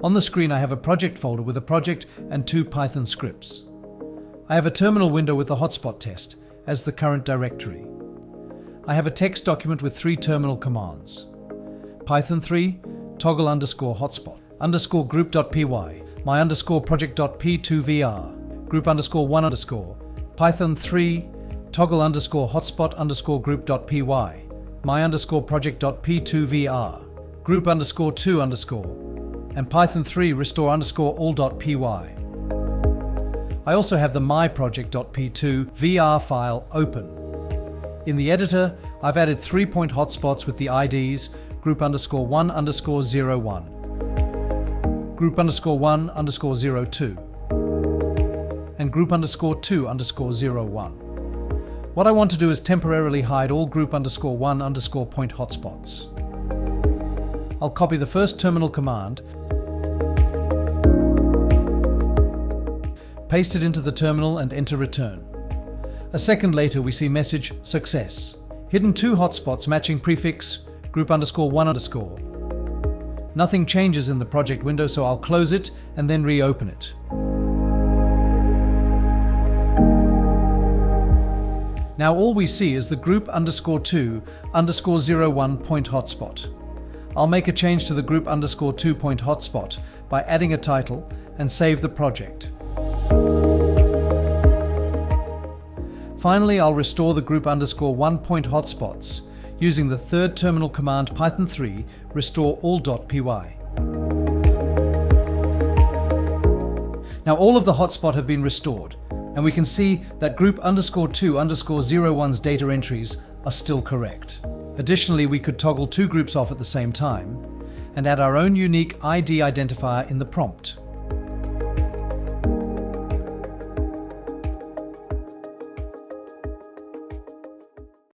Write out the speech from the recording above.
On the screen I have a project folder with a project and 2 Python scripts. I have a terminal window with the hotspot test as the current directory. I have a text document with 3 terminal commands. Python 3, toggle _hotspot, _group.py, my project.p2vr, group _1 Python 3, toggle _hotspot _group.py, my project.p2vr, group _2 and Python 3 restore all.py. I also have the my project.p2 VR file open. In the editor, I've added 3-point hotspots with the IDs group _1_01, group _1_02, and group _2_01. What I want to do is temporarily hide all group _1_point hotspots. I'll copy the first terminal command, paste it into the terminal and enter return. A second later we see message success. Hidden 2 hotspots matching prefix group _1_. Nothing changes in the project window, so I'll close it and then reopen it. Now all we see is the group _2_01 point hotspot. I'll make a change to the group _2 point hotspot by adding a title and save the project. Finally, I'll restore the group _1 point hotspots using the third terminal command Python 3 restore all.py. Now all of the hotspot have been restored, and we can see that group _2_01's data entries are still correct. Additionally, we could toggle 2 groups off at the same time and add our own unique ID identifier in the prompt.